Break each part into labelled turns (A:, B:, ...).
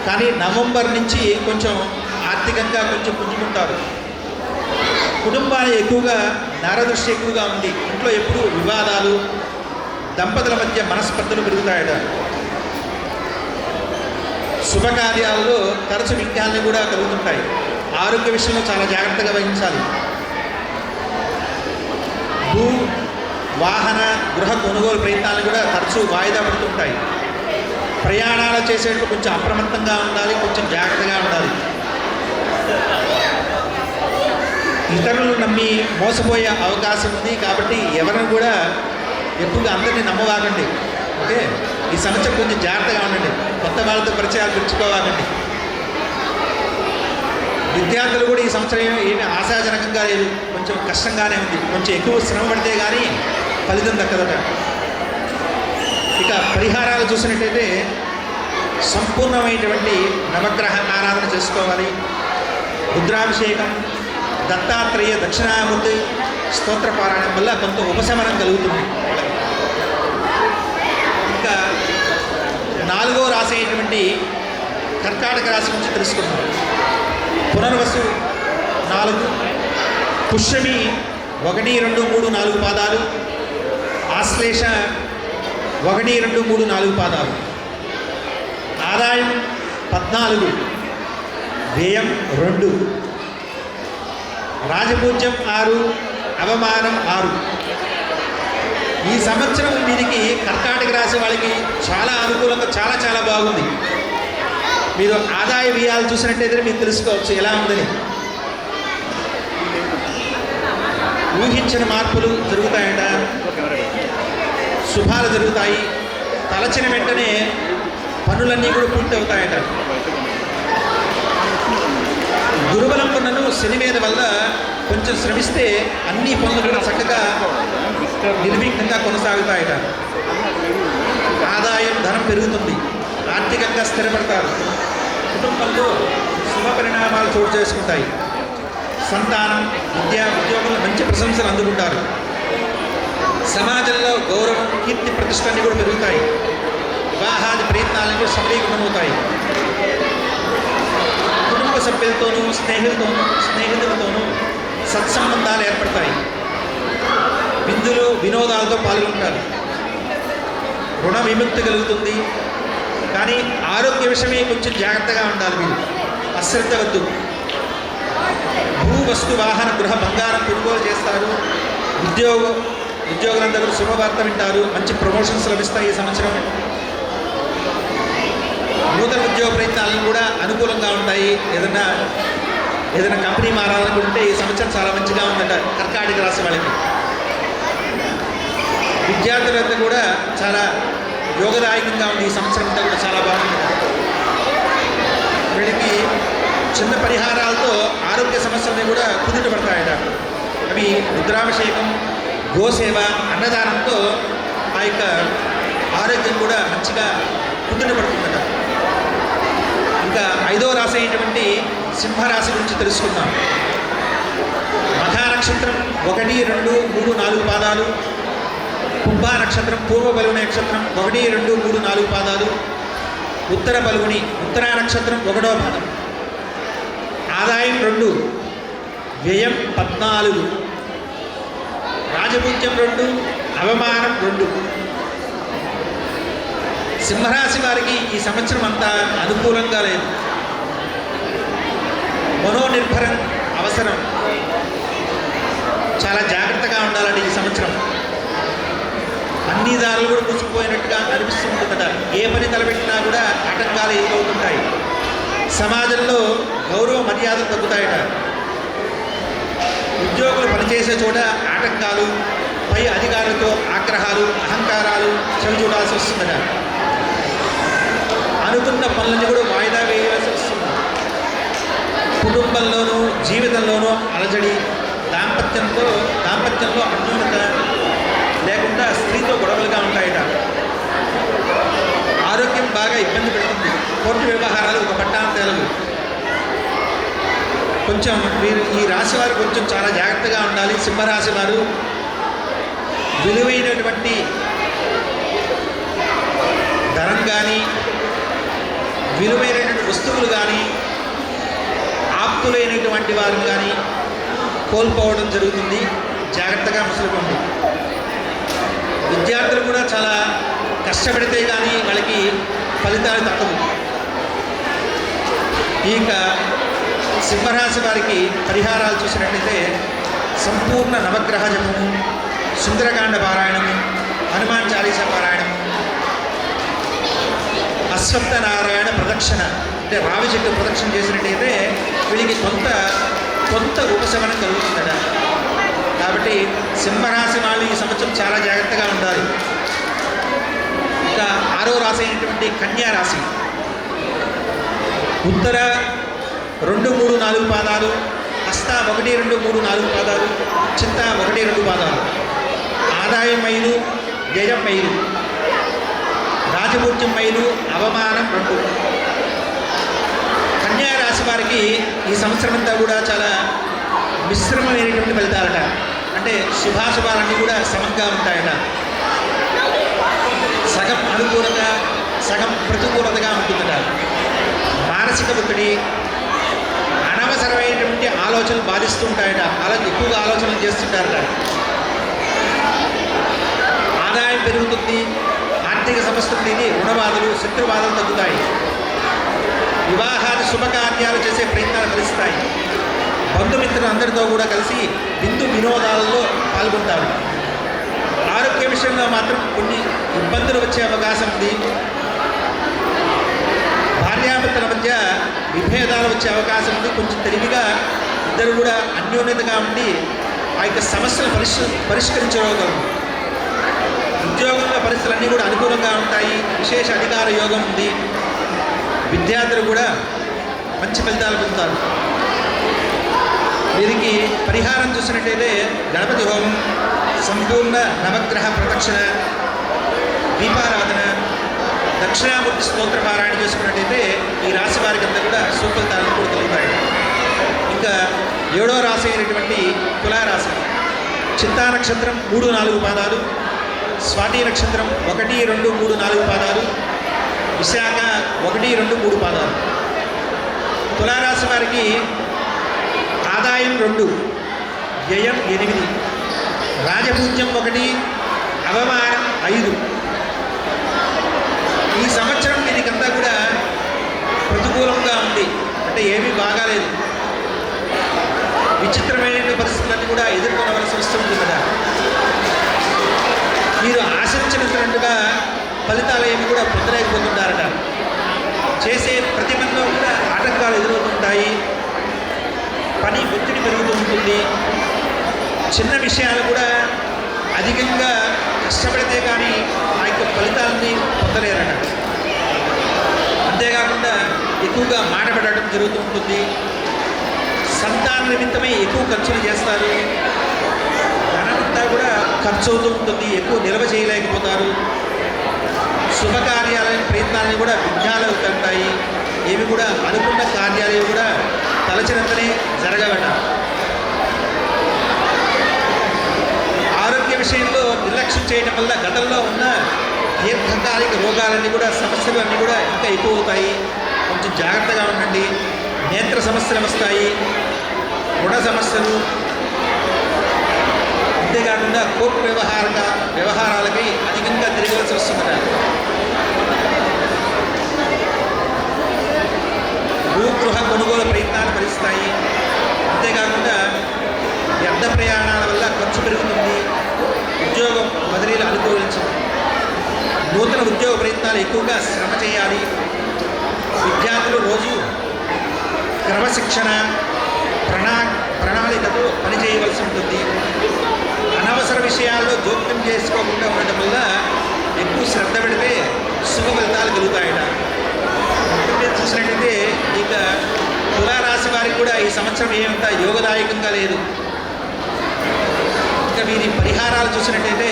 A: కానీ నవంబర్ నుంచి కొంచెం ఆర్థికంగా కొంచెం పుంజుకుంటారు. కుటుంబాలు ఎక్కువగా నరదృష్టి ఎక్కువగా ఉంది. ఇంట్లో ఎప్పుడు వివాదాలు, దంపతుల మధ్య మనస్పర్ధలు పెరుగుతాయట. శుభకార్యాల్లో తరచు విఘ్నాలు కూడా కలుగుతుంటాయి. ఆరోగ్య విషయంలో చాలా జాగ్రత్తగా వహించాలి. భూ వాహన గృహ కొనుగోలు ప్రయత్నాలు కూడా తరచూ వాయిదా పడుతుంటాయి. ప్రయాణాలు చేసేటప్పుడు కొంచెం అప్రమత్తంగా ఉండాలి, కొంచెం జాగ్రత్తగా ఉండాలి. ఇతరులను నమ్మి మోసపోయే అవకాశం ఉంది కాబట్టి ఎవరిని కూడా ఎక్కువగా అందరినీ నమ్మవాకండి. ఓకే, ఈ సంవత్సరం కొంచెం జాగ్రత్తగా ఉండండి. కొత్త వాళ్ళతో పరిచయాలు పెంచుకోవాలండి. విద్యార్థులు కూడా ఈ సంవత్సరం ఏమి ఆశాజనకంగా లేదు, కొంచెం కష్టంగానే ఉంది. కొంచెం ఎక్కువ శ్రమ పడితే కానీ ఫలితం దక్కదట. ఇక పరిహారాలు చూసినట్టయితే సంపూర్ణమైనటువంటి నవగ్రహ ఆరాధన చేసుకోవాలి. రుద్రాభిషేకం, దత్తాత్రేయ దక్షిణామూర్తి స్తోత్ర పారాయణం వల్ల కొంత ఉపశమనం కలుగుతుంది. ఇంకా 4వ రాశి అయినటువంటి కర్కాటక రాశి నుంచి తెలుసుకున్నాం. పునర్వసు 4, పుష్యమి 1, 2, 3, 4 పాదాలు, ఆశ్లేష 1, 2, 3, 4 పాదాలు, ఆదాయం 14, వ్యయం 2, రాజపూజ్యం 6, అవమానం 6. ఈ సంవత్సరం వీరికి కర్కాటక రాశి వాళ్ళకి చాలా అనుకూలంగా చాలా బాగుంది. మీరు ఆదాయ వ్యయాలు చూసినట్టయితే మీకు తెలుసుకోవచ్చు ఎలా ఉందని. ఊహించిన మార్పులు జరుగుతాయట, శుభాలు జరుగుతాయి. తలచిన వెంటనే పనులన్నీ కూడా పూర్తి అవుతాయట. గురుబలంకున్నను శని మీద వల్ల కొంచెం శ్రమిస్తే అన్ని పనులు కూడా చక్కగా నిర్విఘ్నంగా కొనసాగుతాయట. ఆదాయం, ధనం పెరుగుతుంది. ఆర్థికంగా స్థిరపడతారు. కుటుంబంలో శుభ పరిణామాలు చోటు చేసుకుంటాయి. సంతానం, ఉద్యోగులు మంచి ప్రశంసలు అందుకుంటారు. సమాజంలో గౌరవం, కీర్తి ప్రతిష్టలు కూడా పెరుగుతాయి. వివాహాది ప్రయత్నాలను కూడా సఫలీకృతమవుతాయి. కుటుంబ సభ్యులతోనూ స్నేహితులతోనూ సత్సంబంధాలు ఏర్పడతాయి. విందులు, వినోదాలతో పాల్గొంటారు. రుణ విముక్తి కలుగుతుంది. కానీ ఆరోగ్య విషయమే కొంచెం జాగ్రత్తగా ఉండాలి. మీరు అశ్రద్ధ వద్దు. భూ, వస్తు, వాహన, గృహ, బంగారం కొనుగోలు చేస్తారు. ఉద్యోగులందరూ శుభవార్త వింటారు. మంచి ప్రమోషన్స్ లభిస్తాయి. ఈ సంవత్సరం నూతన ఉద్యోగ ప్రయత్నాలను కూడా అనుకూలంగా ఉంటాయి. ఏదైనా కంపెనీ మారాలనుకుంటే ఈ సంవత్సరం చాలా మంచిగా ఉందట కర్కాటక రాశి వాళ్ళకి. విద్యార్థులంతా కూడా చాలా యోగదాయకంగా ఉంది. ఈ సంవత్సరం అంతా కూడా చాలా బాగుంది. వీళ్ళకి చిన్న పరిహారాలతో ఆరోగ్య సమస్యలని కూడా కుదుటపడతాయట. అవి రుద్రాభిషేకం, గోసేవ, అన్నదానంతో ఆ యొక్క ఆరోగ్యం కూడా మంచిగా కుదుటపడుతుందట. ఇంకా 5వ రాశి అయినటువంటి సింహరాశి గురించి తెలుసుకుందాం. మఖా నక్షత్రం 1, 2, 3, 4 పాదాలు, కుంభ నక్షత్రం, పూర్వ బలుగుని నక్షత్రం 1, 2, 3, 4 పాదాలు, ఉత్తర బలుగుని, ఉత్తరా నక్షత్రం 1వ పాదం. ఆదాయం 2, వ్యయం 14, రాజపూజ్యం 2, అవమానం 2. సింహరాశి వారికి ఈ సంవత్సరం అంతా అనుకూలంగా లేదు. మనోనిర్భరం అవసరం. చాలా జాగ్రత్తగా ఉండాలండి ఈ సంవత్సరం. అన్ని దారులు కూడా మూసుకుపోయినట్టుగా అనిపిస్తుంటుందట. ఏ పని తలపెట్టినా కూడా ఆటంకాలు ఎదురవుతుంటాయి. సమాజంలో గౌరవ మర్యాదలు తగ్గుతాయట. ఉద్యోగులు పనిచేసే చోట ఆటంకాలు, పై అధికారులతో ఆగ్రహాలు, అహంకారాలు చవి చూడాల్సి వస్తుందట. అనుకున్న పనులని కూడా వాయిదా వేయవలసి వస్తుంది. కుటుంబంలోనూ జీవితంలోనూ అలజడి, దాంపత్యంలో అన్యోన్యత లేకుండా స్త్రీతో గొడవలుగా ఉంటాయట. ఆరోగ్యం బాగా ఇబ్బంది పెడుతుంది. కోర్టు వ్యవహారాలు ఒక పట్టాన తేలవు. కొంచెం మీరు ఈ రాశి వారు కొంచెం చాలా జాగ్రత్తగా ఉండాలి. సింహరాశి వారు విలువైనటువంటి ధనం కానీ, విలువైనటువంటి వస్తువులు కానీ ఆప్తులైనటువంటి వారిని కానీ కోల్పోవడం జరుగుతుంది. జాగ్రత్తగా మసులుకోండి. విద్యార్థులు కూడా చాలా కష్టపడితే కానీ వాళ్ళకి ఫలితాలు తప్పవు. ఇక సింహరాశి వారికి పరిహారాలు చూసినట్లయితే సంపూర్ణ నవగ్రహ జపము, సుందరకాండ పారాయణము, హనుమాన్ చాలీసా పారాయణము, అశ్వత్థ నారాయణ ప్రదక్షిణ అంటే రావి చెట్టు ప్రదక్షిణ చేసినట్టయితే వీళ్ళకి కొంత ఉపశమనం కలుగుతుందట. కాబట్టి సింహరాశి వాళ్ళు ఈ సంవత్సరం చాలా జాగ్రత్తగా ఉండాలి. ఇంకా 6వ రాశి అయినటువంటి కన్యా రాశి ఉత్తర 2, 3, 4 పాదాలు, హస్త 1, 2, 3, 4 పాదాలు, చిత్త 1, 2 పాదాలు, ఆదాయం మైలు, వ్యయం మైలు, రాజపూజ్యం మైలు, అవమానం 2. కన్యా రాశి వారికి ఈ సంవత్సరం అంతా కూడా చాలా మిశ్రమమైనటువంటి ఫలితాలట. అంటే శుభాశుభాలన్నీ కూడా సమంగా ఉంటాయట. సగం అనుకూలత, సగం ప్రతికూలతగా ఉంటుందట. మానసిక ఒత్తిడి, అనవసరమైనటువంటి ఆలోచనలు బాధిస్తూ ఉంటాయట. అలా ఎక్కువగా ఆలోచనలు చేస్తుంటారట. ఆదాయం పెరుగుతుంది, ఆర్థిక సమస్యలు తిని రుణబాధలు, శత్రుబాధలు తగ్గుతాయి. వివాహాది శుభకార్యాలు చేసే ప్రయత్నాలు ఫలిస్తాయి. బంధుమిత్రులు అందరితో కూడా కలిసి వినోదాలలో పాల్గొంటారు. ఆరోగ్య విషయంలో మాత్రం కొన్ని ఇబ్బందులు వచ్చే అవకాశం ఉంది. భార్యాభర్తల మధ్య విభేదాలు వచ్చే అవకాశం ఉంది. కొంచెం తెలివిగా ఇద్దరు కూడా అన్యోన్యతగా ఉండి ఆ యొక్క సమస్యలు పరిష్కరించగలరు. ఉద్యోగంలో పరిస్థితులన్నీ కూడా అనుకూలంగా ఉంటాయి. విశేష అధికార యోగం ఉంది. విద్యార్థులు కూడా మంచి ఫలితాలు పొందుతారు. వీరికి పరిహారం చూసినట్టయితే గణపతి హోమం, సంపూర్ణ నవగ్రహ ప్రదక్షిణ, దీపారాధన, దక్షిణామూర్తి స్తోత్ర పారాయణ చేసుకున్నట్టయితే ఈ రాశి వారికి అంతా కూడా సుఫలితాలను కూడా కలుగుతాయి. ఇంకా 7వ రాశి అయినటువంటి తులారాశి చిత్తా నక్షత్రం 3, 4 పాదాలు, స్వాతి నక్షత్రం 1, 2, 3, 4 పాదాలు, విశాఖ 1, 2, 3 పాదాలు. తులారాశి వారికి ఆదాయం 2, వ్యయం 8, రాజపూజ్యం 1, అవమానం 5. ఈ సంవత్సరం దీనికంతా కూడా ప్రతికూలంగా ఉంది. అంటే ఏమీ బాగాలేదు. విచిత్రమైన పరిస్థితులన్నీ కూడా ఎదుర్కొనవలసి వస్తుంది కదా. మీరు ఆశించినట్టుగా ఫలితాలు ఏమి కూడా పొందలేకపోతుంటారట. చేసే ప్రతి పనిలో కూడా ఆటంకాలు ఎదురవుతుంటాయి. పని ఒత్తిడి పెరుగుతూ ఉంటుంది. చిన్న విషయాలు కూడా అధికంగా కష్టపడితే కానీ ఆ యొక్క ఫలితాలని పొందలేరట. అంతేకాకుండా ఎక్కువగా మాట పడటం జరుగుతూ ఉంటుంది. సంతాన నిమిత్తమై ఎక్కువ ఖర్చులు చేస్తారు. ధనమంతా కూడా ఖర్చు అవుతూ ఉంటుంది. ఎక్కువ నిల్వ చేయలేకపోతారు. శుభకార్యాలైన ప్రయత్నాలను కూడా విఘ్నాలు అవుతుంటాయి. ఏవి కూడా అనుకున్న కార్యాలు కూడా తలచినంతనే జరగవట. ఆరోగ్య విషయంలో నిర్లక్ష్యం చేయడం వల్ల గతంలో ఉన్న దీర్ఘకాలిక రోగాలన్నీ కూడా సమస్యలు అన్నీ కూడా ఇంకా ఎక్కువ అవుతాయి. కొంచెం జాగ్రత్తగా ఉండండి. నేత్ర సమస్యలు వస్తాయి, రుణ సమస్యలు, అంతేకాకుండా కోర్టు వ్యవహారాలకి అధికంగా తిరగవలసి వస్తుందట. భూగృహ కొనుగోలు ప్రయత్నాలు ఫలిస్తాయి. అంతేకాకుండా వ్యర్థ ప్రయాణాల వల్ల ఖర్చు పెరుగుతుంది. ఉద్యోగం బదిలీలు అనుకూలించవు. నూతన ఉద్యోగ ప్రయత్నాలు ఎక్కువగా శ్రమ చేయాలి. విద్యార్థులు రోజు క్రమశిక్షణ ప్రణాళికతో పనిచేయవలసి ఉంటుంది. అనవసర విషయాల్లో జోక్యం చేసుకోకుండా ఉండటం వల్ల ఎక్కువ శ్రద్ధ పెడితే శుభ ఫలితాలు కలుగుతాయట. చూసినట్టయితే ఇక తులారాశి వారికి కూడా ఈ సంవత్సరం ఏమంతా యోగదాయకంగా లేదు. ఇంకా వీరి పరిహారాలు చూసినట్టయితే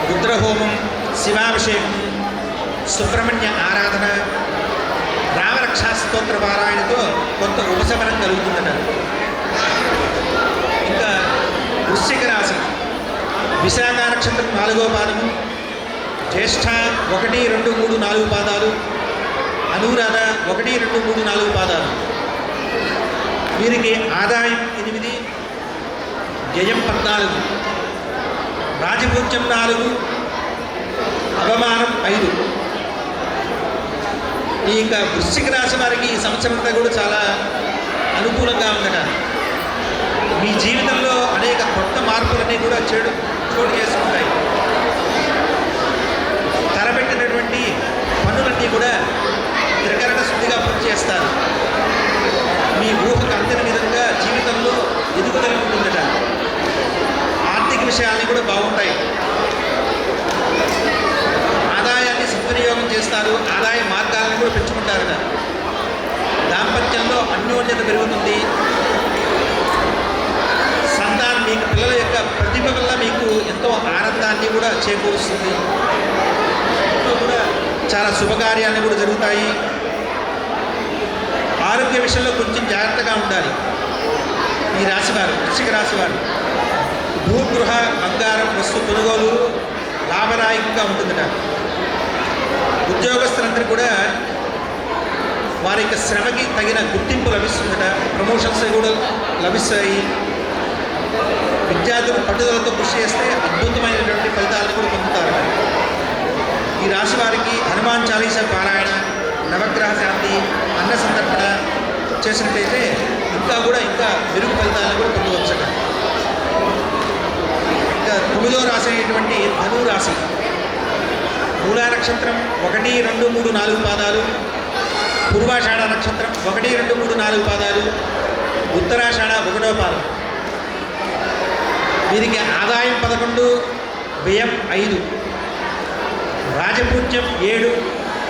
A: రుద్రహోమం, శివాభిషేకం, సుబ్రహ్మణ్య ఆరాధన, రామరక్షా స్తోత్ర పారాయణతో కొంత ఉపశమనం కలుగుతుందట. ఇంకా వృశ్చిక రాశి విశాఖ నక్షత్రం 4వ పాదము, జ్యేష్ఠ 1, 2, 3, 4 పాదాలు, అనురాధ 1, 2, 3, 4 పాదాలు. వీరికి ఆదాయం 8, వ్యయం 14, రాజపూజ్యం 4, అవమానం 5. ఈ ఇంకా వృశ్చిక రాశి వారికి ఈ సంవత్సరం అంతా కూడా చాలా అనుకూలంగా ఉందట. మీ జీవితంలో అనేక కొత్త మార్పులన్నీ కూడా చోటు చేసుకుంటాయి. తలపెట్టినటువంటి పనులన్నీ కూడా త్రికరణ శుద్ధిగా పూర్తి చేస్తారు. మీ ఊహకు అందిన విధంగా జీవితంలో ఎదుగుదల ఉంటుందట. ఆర్థిక విషయాన్ని కూడా బాగుంటాయి. ఆదాయాన్ని సద్వినియోగం చేస్తారు. ఆదాయ మార్గాలను కూడా పెంచుకుంటారట. దాంపత్యంలో అన్యోన్యత పెరుగుతుంది. సంతానం మీకు పిల్లల యొక్క ప్రతిభ వల్ల మీకు ఎంతో ఆనందాన్ని కూడా చేకూరుస్తుంది. కూడా చాలా శుభకార్యాలు కూడా జరుగుతాయి. ఆరోగ్య విషయంలో కొంచెం జాగ్రత్తగా ఉండాలి. ఈ రాశివారు, వృశ్చిక రాశివారు భూగృహ బంగారం వస్తు కొనుగోలు లాభదాయకంగా ఉంటుందట. ఉద్యోగస్తులందరూ కూడా వారి యొక్క శ్రమకి తగిన గుర్తింపు లభిస్తుందట. ప్రమోషన్స్ కూడా లభిస్తాయి. విద్యార్థులు పట్టుదలతో కృషి చేస్తే అద్భుతమైనటువంటి ఫలితాలను కూడా పొందుతారు. ఈ రాశి వారికి హనుమాన్ చాలీసా పారాయణ, నవగ్రహ శాంతి, అన్న సంతర్పణ చేసినట్లయితే ఇంకా మెరుగు ఫలితాలను కూడా పొందవచ్చట. ఇంకా 9వ రాశి అయినటువంటి ధను రాశి. మూలా నక్షత్రం 1, 2, 3, 4 పాదాలు, పూర్వాషాఢ నక్షత్రం 1, 2, 3, 4 పాదాలు, ఉత్తరాషాఢ 1వ పాదం. వీరికి ఆదాయం 11, వ్యయం 5, రాజపూజ్యం 7,